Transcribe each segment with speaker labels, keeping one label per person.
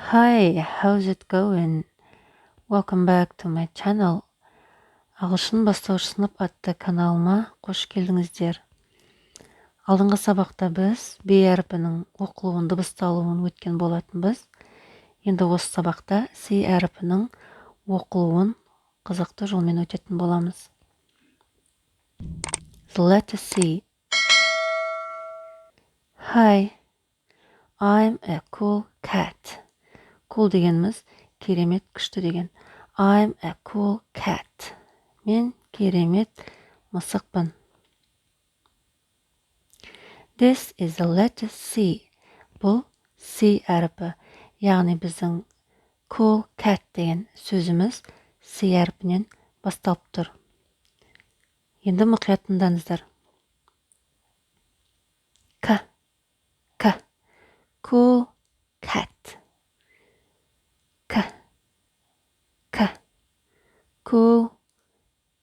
Speaker 1: Hi, how's it going? Welcome back to my channel. Ағылшын бастауыш сынып атты каналыма қош келдіңіздер. Алдыңғы сабақта біз B әріпінің оқылуын, дыбысталуын өткен болатынбыз. Енді осы сабақта C әріпінің оқылуын қызықты жолмен өтетін боламыз. The letter C. Hi, I'm a cool cat. Cool дегеніміз керемет, күшті деген. I'm a cool cat. Мен керемет мысықпын. This is the letter C. Бұл C әріпі. Яғни біздің cool cat деген сөзіміз C әріпінен басталып тұр. Енді мұқият тыңдаңыздар. К. Cool cat. К. Cool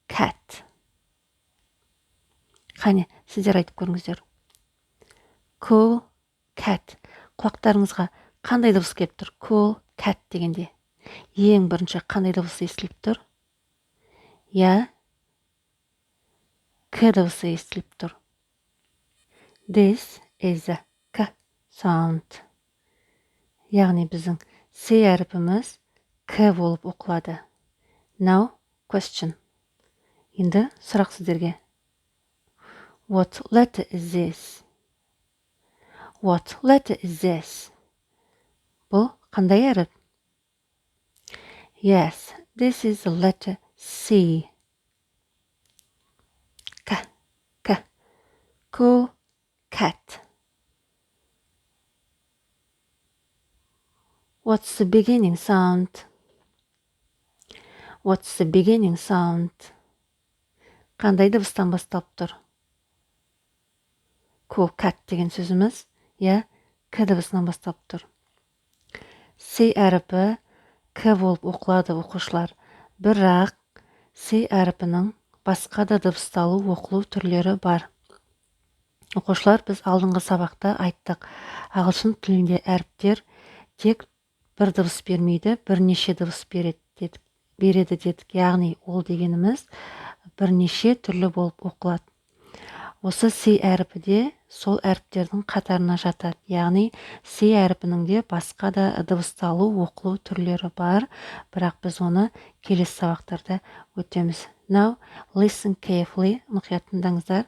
Speaker 1: cat. Қане, сіздер айтып көріңіздер. Cool cat. Құлақтарыңызға қандай дыбыс келіп тұр? Cool cat дегенде. Ең бірінші қандай дыбыс естіліп тұр? Я. К дыбысы естіліп тұр. This is a K sound. Яғни біздің C әріпіміз К болып оқылады. Now, question. Енді сұрақ сіздерге. What letter is this? What letter is this? Бұл қандай әріп? Yes, this is the letter C. K. Cool cat. What's the beginning sound? What's the beginning sound? Қандай дыбыстан басталып тұр? Cool cat деген сөзіміз, К дыбысынан басталып тұр. C әріпі К болып оқылады оқушылар. Бірақ C әріпінің басқа да дыбысталу оқылу түрлері бар. Оқушылар, біз алдыңғы сабақта айттық. Ағылшын тілінде әріптер тек бір дыбыс бермейді, бірнеше дыбыс береді дедік. Яғни ол дегеніміз бірнеше түрлі болып оқылады. Осы C әріпі де сол әріптердің қатарына жатады. Яғни C әріпінің де басқа да дыбысталу оқылу түрлері бар, бірақ біз оны келесі сабақтарда өтеміз. Now, listen carefully. Мұқият тыңдаңыздар.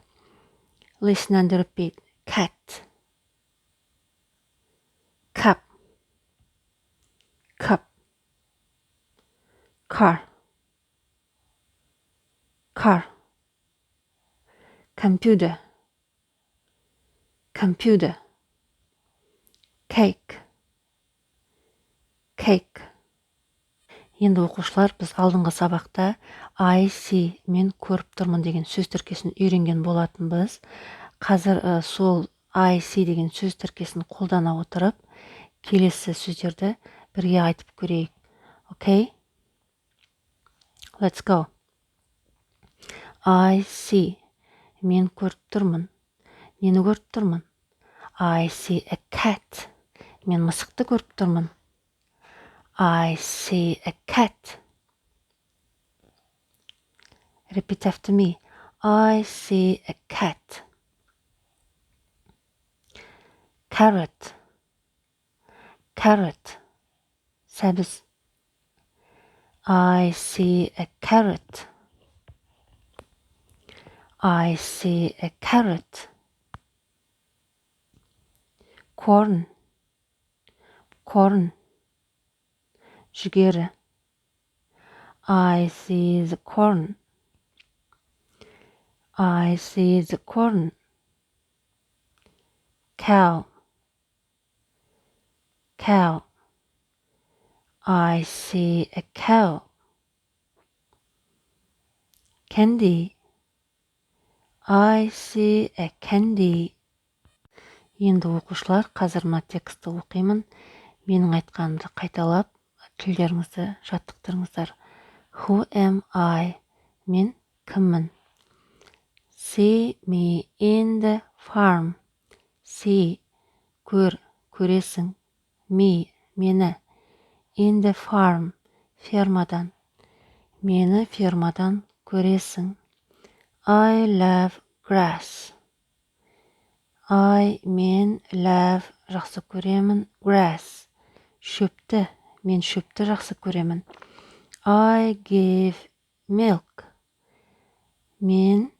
Speaker 1: Listen and repeat. Cat. Cup. Car. Computer. Cake. Енді оқушылар, біз алдыңғы сабақта I see, мен көріп тұрмын деген сөз тіркесін үйренген болатынбыз. Қазір сол I see деген сөз тіркесін қолдана отырып, келесі сөздерді бірге айтып көрейік. Okay? Let's go. I see. Мен көріп тұрмын. Нені көріп тұрмын? I see a cat. Мен мысықты көріп тұрмын. I see a cat. Repeat after me. I see a cat. Carrot. Сәбіз. I see a carrot. I see a carrot. Corn. Жүгері. I see the corn. I see the corn. Cow. I see a cow. Candy. I see a candy. Енді оқушылар, қазір мына тексті оқимын. Менің айтқанымды қайталап, тілдеріңізді жаттықтырыңыздар. Who am I? Мен кіммін? See me in the farm. See, көресің. Me, мені. In the farm. Фермадан. Мені фермадан көресің. I love grass. Мен love жақсы көремін. Grass. Шөпті. Мен шөпті жақсы көремін. I give milk. Мен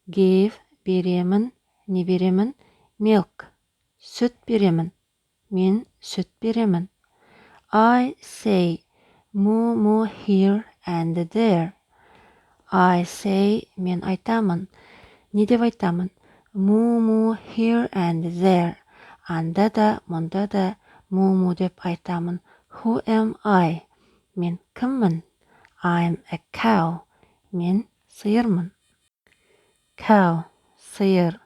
Speaker 1: give беремін. Не беремін? Milk. Сүт беремін. Мен сүт беремін. I say moo here and there. I say мен айтамын. Не деп айтамын? Moo here and there. Анда да, мұнда да moo деп айтамын. Who am I? Мен кіммін? I'm a cow. Мен сиырмын. Cow, сиыр.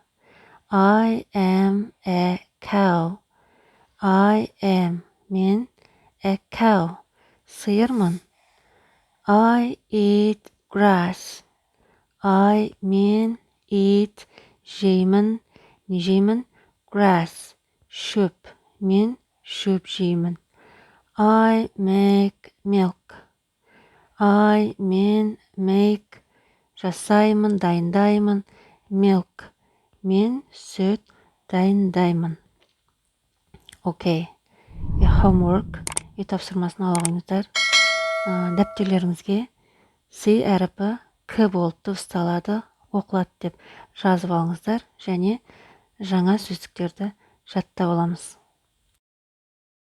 Speaker 1: I am a cow. I am, мен, a cow, сиырмын. I eat grass. Мен eat, жеймін. Не жеймін? Grass, шөп. Мен шөп жеймін. I make milk. Мен make, жасаймын, дайындаймын. Milk, мен сүт дайындаймын. Окей. Homework. Тапсырмасын ала қойыңыздар. Дәптерлеріңізге C әріпі К болып дыбысталады, оқылады деп жазып алыңыздар және жаңа сөздіктерді жаттап аламыз.